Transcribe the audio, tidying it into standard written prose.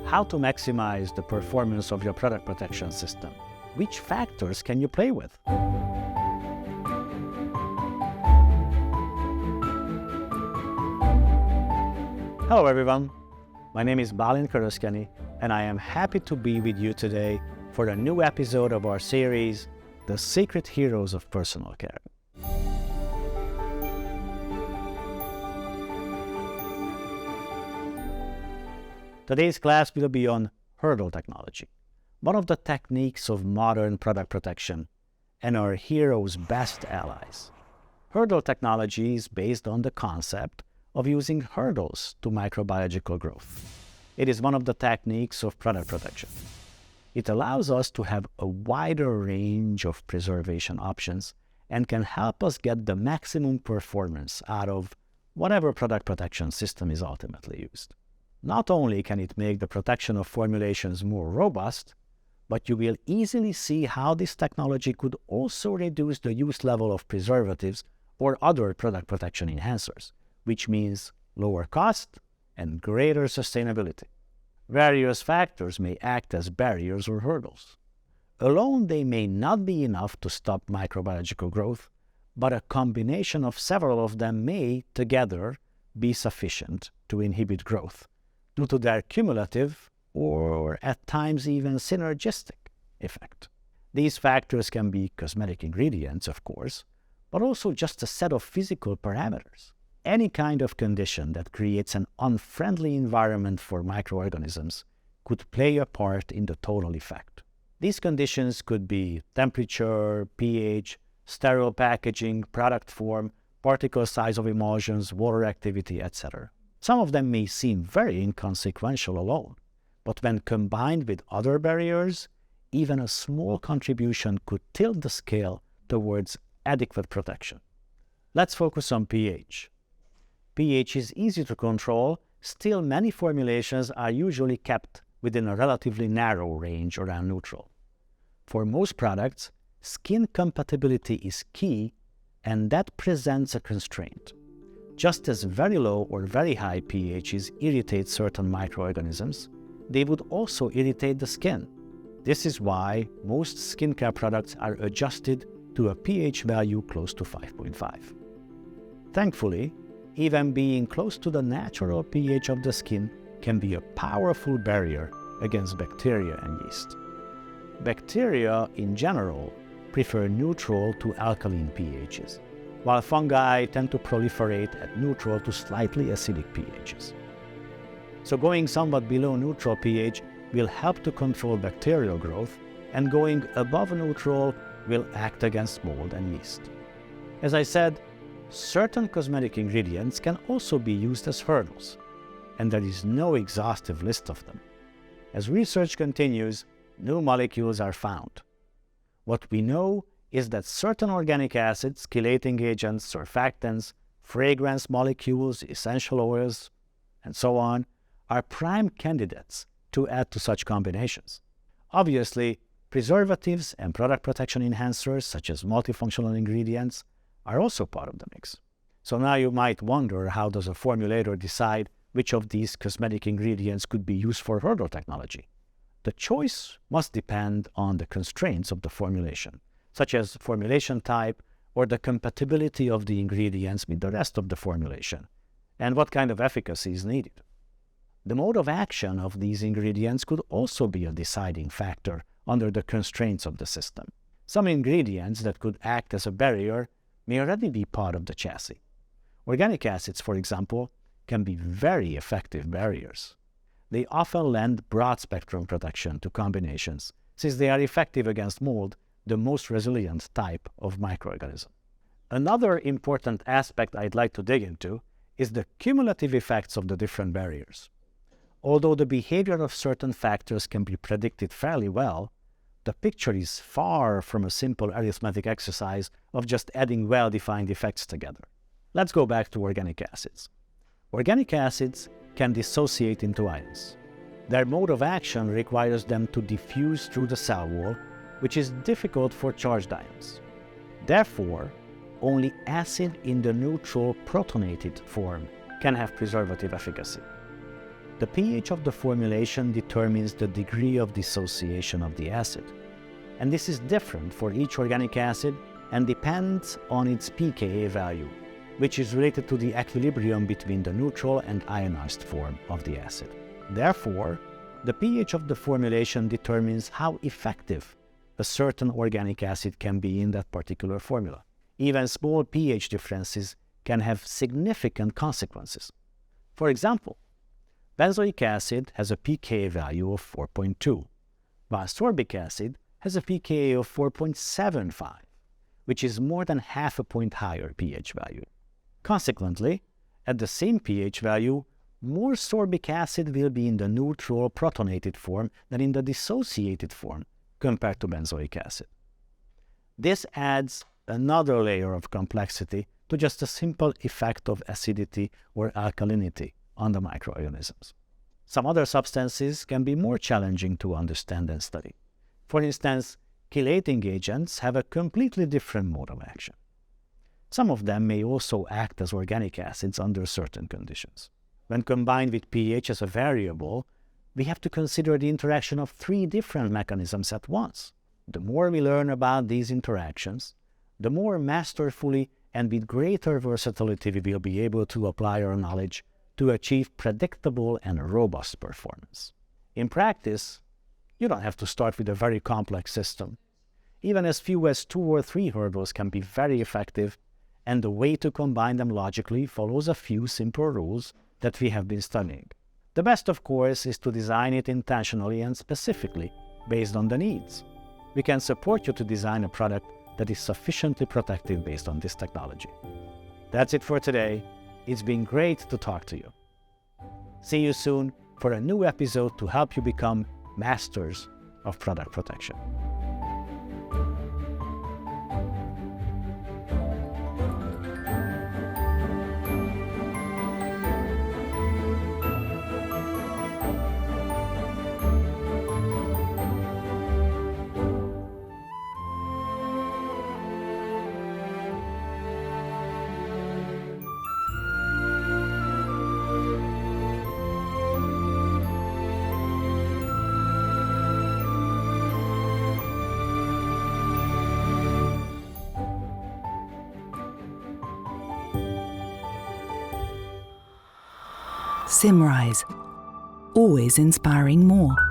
How to maximize the performance of your product protection system? Which factors can you play with? Hello everyone, my name is Balint, and I am happy to be with you today for a new episode of our series, The Secret Heroes of Personal Care. Today's class will be on hurdle technology, one of the techniques of modern product protection and our heroes' best allies. Hurdle technology is based on the concept of using hurdles to microbiological growth. It is one of the techniques of product protection. It allows us to have a wider range of preservation options and can help us get the maximum performance out of whatever product protection system is ultimately used. Not only can it make the protection of formulations more robust, but you will easily see how this technology could also reduce the use level of preservatives or other product protection enhancers, which means lower cost and greater sustainability. Various factors may act as barriers or hurdles. Alone, they may not be enough to stop microbiological growth, but a combination of several of them may, together, be sufficient to inhibit growth, due to their cumulative or at times even synergistic effect. These factors can be cosmetic ingredients, of course, but also just a set of physical parameters. Any kind of condition that creates an unfriendly environment for microorganisms could play a part in the total effect. These conditions could be temperature, pH, sterile packaging, product form, particle size of emulsions, water activity, etc. Some of them may seem very inconsequential alone, but when combined with other barriers, even a small contribution could tilt the scale towards adequate protection. Let's focus on pH. pH is easy to control, still many formulations are usually kept within a relatively narrow range around neutral. For most products, skin compatibility is key, and that presents a constraint. Just as very low or very high pHs irritate certain microorganisms, they would also irritate the skin. This is why most skincare products are adjusted to a pH value close to 5.5. Thankfully, even being close to the natural pH of the skin can be a powerful barrier against bacteria and yeast. Bacteria, in general, prefer neutral to alkaline pHs, while fungi tend to proliferate at neutral to slightly acidic pHs. So going somewhat below neutral pH will help to control bacterial growth, and going above neutral will act against mold and yeast. As I said, certain cosmetic ingredients can also be used as hurdles, and there is no exhaustive list of them. As research continues, new molecules are found. What we know is that certain organic acids, chelating agents, surfactants, fragrance molecules, essential oils, and so on, are prime candidates to add to such combinations. Obviously, preservatives and product protection enhancers, such as multifunctional ingredients, are also part of the mix. So now you might wonder, how does a formulator decide which of these cosmetic ingredients could be used for hurdle technology? The choice must depend on the constraints of the formulation, such as formulation type or the compatibility of the ingredients with the rest of the formulation, and what kind of efficacy is needed. The mode of action of these ingredients could also be a deciding factor under the constraints of the system. Some ingredients that could act as a barrier may already be part of the chassis. Organic acids, for example, can be very effective barriers. They often lend broad-spectrum protection to combinations, since they are effective against mold, the most resilient type of microorganism. Another important aspect I'd like to dig into is the cumulative effects of the different barriers. Although the behavior of certain factors can be predicted fairly well, the picture is far from a simple arithmetic exercise of just adding well-defined effects together. Let's go back to organic acids. Organic acids can dissociate into ions. Their mode of action requires them to diffuse through the cell wall, which is difficult for charged ions. Therefore, only acid in the neutral protonated form can have preservative efficacy. The pH of the formulation determines the degree of dissociation of the acid, and this is different for each organic acid and depends on its pKa value, which is related to the equilibrium between the neutral and ionized form of the acid. Therefore, the pH of the formulation determines how effective a certain organic acid can be in that particular formula. Even small pH differences can have significant consequences. For example, benzoic acid has a pKa value of 4.2, while sorbic acid has a pKa of 4.75, which is more than half a point higher pH value. Consequently, at the same pH value, more sorbic acid will be in the neutral protonated form than in the dissociated form compared to benzoic acid. This adds another layer of complexity to just a simple effect of acidity or alkalinity on the microorganisms. Some other substances can be more challenging to understand and study. For instance, chelating agents have a completely different mode of action. Some of them may also act as organic acids under certain conditions. When combined with pH as a variable, we have to consider the interaction of 3 different mechanisms at once. The more we learn about these interactions, the more masterfully and with greater versatility we will be able to apply our knowledge to achieve predictable and robust performance. In practice, you don't have to start with a very complex system. Even as few as 2 or 3 hurdles can be very effective, and the way to combine them logically follows a few simple rules that we have been studying. The best, of course, is to design it intentionally and specifically based on the needs. We can support you to design a product that is sufficiently protective based on this technology. That's it for today. It's been great to talk to you. See you soon for a new episode to help you become masters of product protection. Symrise, always inspiring more.